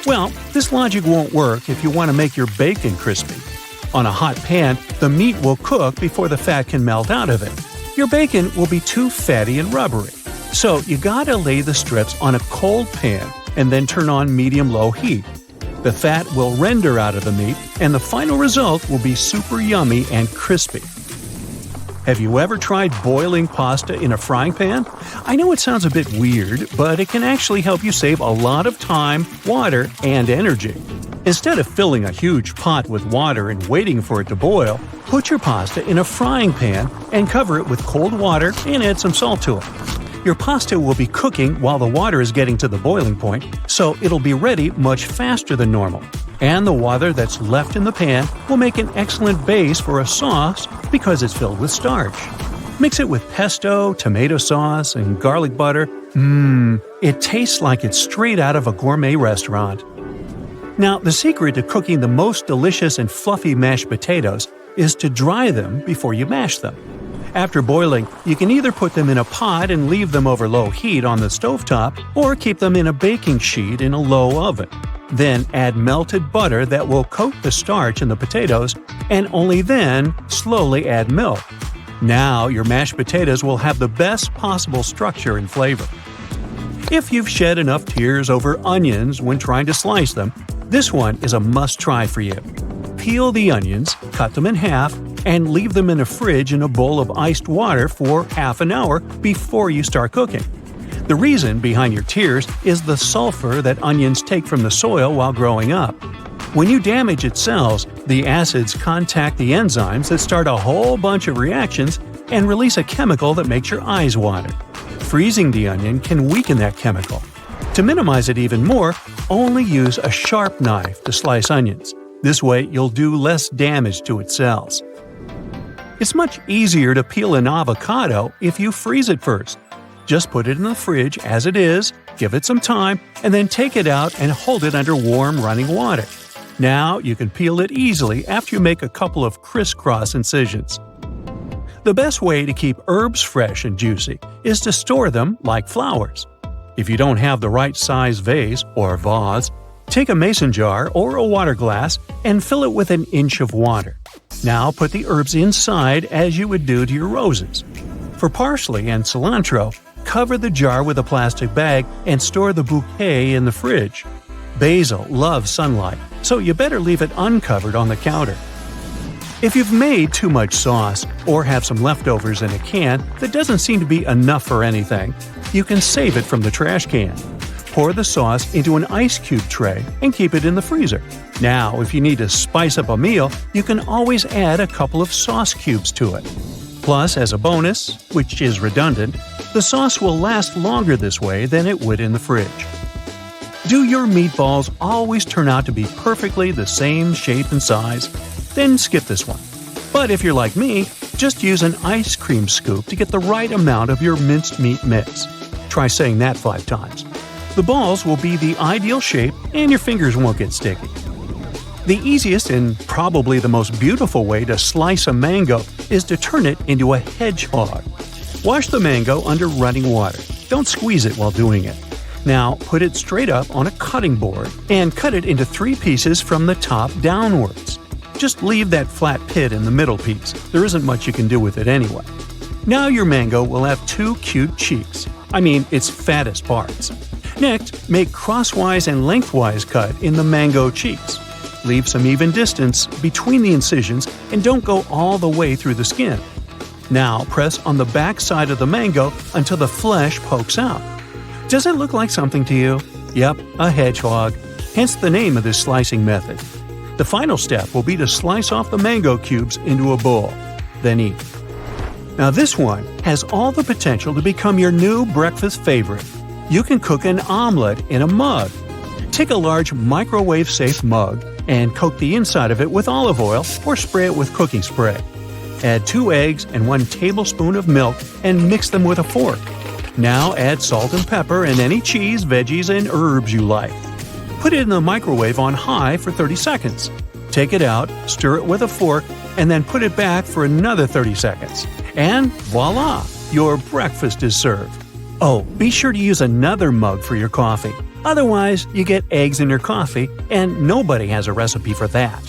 Well, this logic won't work if you want to make your bacon crispy. On a hot pan, the meat will cook before the fat can melt out of it. Your bacon will be too fatty and rubbery. So you gotta lay the strips on a cold pan and then turn on medium-low heat. The fat will render out of the meat, and the final result will be super yummy and crispy. Have you ever tried boiling pasta in a frying pan? I know it sounds a bit weird, but it can actually help you save a lot of time, water, and energy. Instead of filling a huge pot with water and waiting for it to boil, put your pasta in a frying pan and cover it with cold water and add some salt to it. Your pasta will be cooking while the water is getting to the boiling point, so it'll be ready much faster than normal. And the water that's left in the pan will make an excellent base for a sauce because it's filled with starch. Mix it with pesto, tomato sauce, and garlic butter. It tastes like it's straight out of a gourmet restaurant. Now, the secret to cooking the most delicious and fluffy mashed potatoes is to dry them before you mash them. After boiling, you can either put them in a pot and leave them over low heat on the stovetop, or keep them in a baking sheet in a low oven. Then add melted butter that will coat the starch in the potatoes, and only then slowly add milk. Now your mashed potatoes will have the best possible structure and flavor. If you've shed enough tears over onions when trying to slice them, this one is a must-try for you. Peel the onions, cut them in half, and leave them in the fridge in a bowl of iced water for half an hour before you start cooking. The reason behind your tears is the sulfur that onions take from the soil while growing up. When you damage its cells, the acids contact the enzymes that start a whole bunch of reactions and release a chemical that makes your eyes water. Freezing the onion can weaken that chemical. To minimize it even more, only use a sharp knife to slice onions. This way, you'll do less damage to its cells. It's much easier to peel an avocado if you freeze it first. Just put it in the fridge as it is, give it some time, and then take it out and hold it under warm running water. Now you can peel it easily after you make a couple of crisscross incisions. The best way to keep herbs fresh and juicy is to store them like flowers. If you don't have the right size vase or vase, take a mason jar or a water glass and fill it with an inch of water. Now put the herbs inside as you would do to your roses. For parsley and cilantro, cover the jar with a plastic bag and store the bouquet in the fridge. Basil loves sunlight, so you better leave it uncovered on the counter. If you've made too much sauce or have some leftovers in a can that doesn't seem to be enough for anything, you can save it from the trash can. Pour the sauce into an ice cube tray and keep it in the freezer. Now, if you need to spice up a meal, you can always add a couple of sauce cubes to it. Plus, as a bonus, which is redundant, the sauce will last longer this way than it would in the fridge. Do your meatballs always turn out to be perfectly the same shape and size? Then skip this one. But if you're like me, just use an ice cream scoop to get the right amount of your minced meat mix. Try saying that 5 times. The balls will be the ideal shape and your fingers won't get sticky. The easiest and probably the most beautiful way to slice a mango is to turn it into a hedgehog. Wash the mango under running water. Don't squeeze it while doing it. Now put it straight up on a cutting board and cut it into 3 pieces from the top downwards. Just leave that flat pit in the middle piece. There isn't much you can do with it anyway. Now your mango will have 2 cute cheeks. I mean, its fattest parts. Next, make crosswise and lengthwise cut in the mango cheeks. Leave some even distance between the incisions and don't go all the way through the skin. Now press on the back side of the mango until the flesh pokes out. Does it look like something to you? Yep, a hedgehog. Hence the name of this slicing method. The final step will be to slice off the mango cubes into a bowl. Then eat. Now this one has all the potential to become your new breakfast favorite. You can cook an omelet in a mug. Take a large microwave-safe mug and coat the inside of it with olive oil or spray it with cooking spray. Add 2 eggs and 1 tablespoon of milk and mix them with a fork. Now add salt and pepper and any cheese, veggies, and herbs you like. Put it in the microwave on high for 30 seconds. Take it out, stir it with a fork, and then put it back for another 30 seconds. And voila! Your breakfast is served. Oh, be sure to use another mug for your coffee. Otherwise, you get eggs in your coffee, and nobody has a recipe for that.